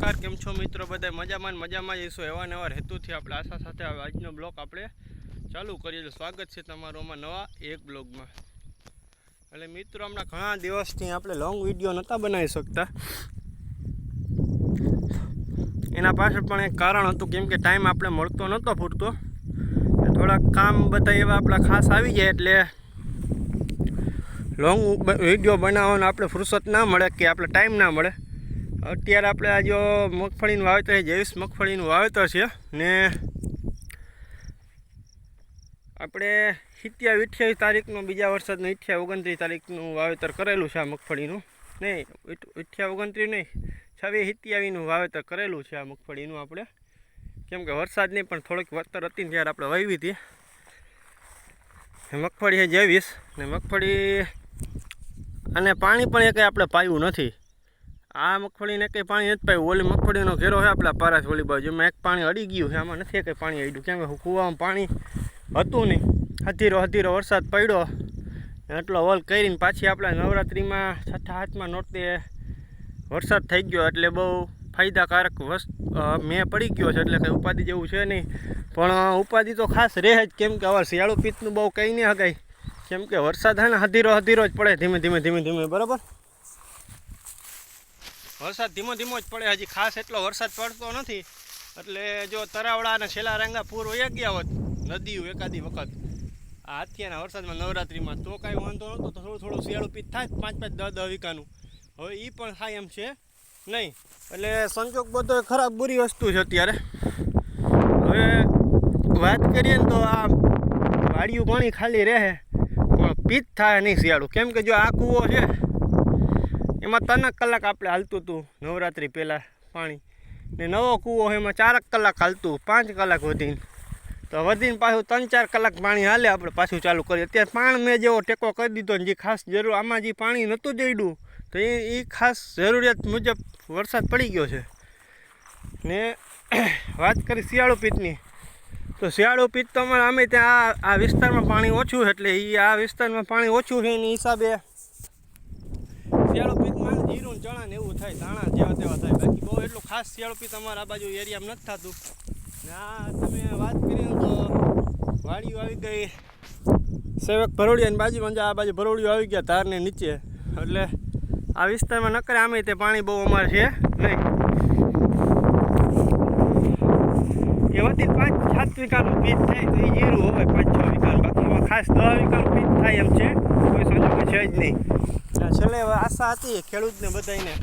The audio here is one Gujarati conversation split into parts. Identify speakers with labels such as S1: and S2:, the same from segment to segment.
S1: નમસ્કાર, કેમ છો મિત્રો? બધા મજામાં જઈશું એવા નવા હેતુથી આપણે આશા સાથે આજનો બ્લોગ આપણે ચાલુ કરીએ. સ્વાગત છે તમારું અમારા નવા એક બ્લોગમાં. એટલે મિત્રો હમણાં ઘણા દિવસથી આપણે લોંગ વિડીયો નહોતા બનાવી શકતા. એના પાછળ પણ એક કારણ હતું, કેમ કે ટાઈમ આપણે મળતો નહોતો પૂરતો. થોડાક કામ બધા એવા આપણા ખાસ આવી જાય એટલે લોંગ વિડીયો બનાવવાનો આપણે ફુરસત ના મળે કે આપણે ટાઈમ ના મળે. અત્યારે આપણે આ જો મગફળીનું વાવેતર છે, જૈવિક મગફળીનું વાવેતર છે ને આપણે 27-28 તારીખનું બીજા વરસાદનું 28-29 તારીખનું વાવેતર કરેલું છે આ મગફળીનું. નહીં 28-29 નહીં, 26-27નું વાવેતર કરેલું છે આ મગફળીનું આપણે. કેમ કે વરસાદની પણ થોડીક વતર હતી ને ત્યારે આપણે વાવી હતી. મગફળી છે જૈવિક ને મગફળી અને પાણી પણ એ કંઈ આપણે પાયું નથી. આ મગફળીને કંઈ પાણી નથી પાયું. ઓલી મગફળીનો ઘેરો છે આપણા પારાસ ઓલી બાજુ, એમાં એક પાણી અડી ગયું છે, આમાં નથી કંઈ પાણી અડ્યું. કેમ કે કૂવામાં પાણી હતું નહીં, હતીરો વરસાદ પડ્યો એટલો વલ કરીને પાછી આપણા નવરાત્રિમાં 6-7મા નોરતે વરસાદ થઈ ગયો એટલે બહુ ફાયદાકારક મેં પડી ગયો છે. એટલે કંઈ ઉપાધિ જેવું છે નહીં, પણ ઉપાધિ તો ખાસ રહે જ. કેમ કે હવે શિયાળુ પિત્તનું બહુ કંઈ નહીં હગાય. કેમ કે વરસાદ છે ને હતીરો જ પડે, ધીમે બરાબર. વરસાદ ધીમો જ પડે, હજી ખાસ એટલો વરસાદ પડતો નથી. એટલે જો તરાવડા અને છેલ્લા રંગા પૂર વયા ગયા હોત નદીઓ એકાદી વખત આ અત્યારના વરસાદમાં નવરાત્રિમાં તો કાંઈ વાંધો નહોતો. તો થોડું શિયાળું પિત્ત થાય 5-10 વીઘાનું. હવે એ પણ થાય એમ છે નહીં. એટલે સંજોગ બધો ખરાબ બુરી વસ્તુ છે અત્યારે. હવે વાત કરીએ ને તો આ વાડિયું પાણી ખાલી રહે પણ પિત્ત થાય નહીં શિયાળું. કેમ કે જો આ કૂવો છે એમાં 3 કલાક આપણે હાલતું હતું નવરાત્રિ પહેલાં પાણી, ને નવો કૂવો એમાં 4 કલાક હાલતું, 5 કલાક વધીને. તો વધીને પાછું 3-4 કલાક પાણી હાલે આપણે પાછું ચાલુ કરીએ. અત્યારે પાણી મેં જેવો ટેકો કરી દીધો ને જે ખાસ જરૂર આમાં જે પાણી નહોતું જડ્યું તો એ ખાસ જરૂરિયાત મુજબ વરસાદ પડી ગયો છે. ને વાત કરી શિયાળુ પિત્તની, તો શિયાળુ પિત્ત તો અમારે અમે ત્યાં આ વિસ્તારમાં પાણી ઓછું છે એટલે એ આ વિસ્તારમાં પાણી ઓછું છે એની હિસાબે શિયાળુ પિત્તમાં જીરું ચણા ને એવું થાય, ધાણા જેવા તેવા થાય. બાકી બહુ એટલું ખાસ શિયાળુ પિત્ત અમારા આ બાજુ એરિયામાં નથી થતું. ને આ તમે વાત કરીએ તો વાડીઓ આવી ગઈ સેવક ભરોડિયાની બાજુમાં, આ બાજુ ભરોડિયો આવી ગયા ધારને નીચે. એટલે આ વિસ્તારમાં નકરે આમે તે પાણી બહુ અમારે છે નહીં. એમાંથી 5-7 વીઘાનું પિત્ત થાય તો એ જીરું હોય 5-6 વીઘાનું. બાકી એમાં ખાસ 10 વીઘાનું પિત્ત થાય એમ છે, કોઈ સંજોગ છે જ નહીં. છેલ્લે આશા હતી ખેડૂતને બધાને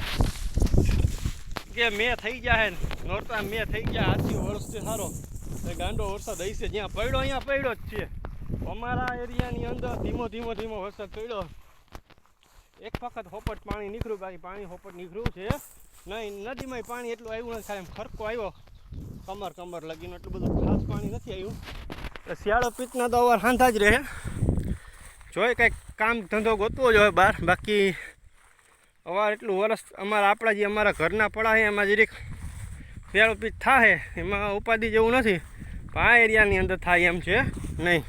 S1: કે મેં થઈ જાય ને નોરતા મેં થઈ ગયા આજથી વર્ષથી સારો ગાંડો વરસાદ હશે. જ્યાં પડ્યો અહીંયા પડ્યો જ છે. અમારા એરિયાની અંદર ધીમો વરસાદ પડ્યો. એક વખત હોપટ પાણી નીકળ્યું, બાકી પાણી હોપટ નીકળ્યું છે નહીં. નદીમાં પાણી એટલું આવ્યું નથી, ખાલી ખરકો આવ્યો કમર લગીને, એટલું બધું ખાસ પાણી નથી આવ્યું. શિયાળો પિત્તના તો અવાર હાંધા જ રહે. જોઈ કંઈક કામ ધંધો ગોતવો જ હોય બહાર. બાકી અવાર એટલું વરસ અમારા ઘરના પડા છે એમાં જરીક શિયાળુ પિત્ત થાય, એમાં ઉપાધિ જેવું નથી. પણ આ એરિયાની અંદર થાય એમ છે નહીં.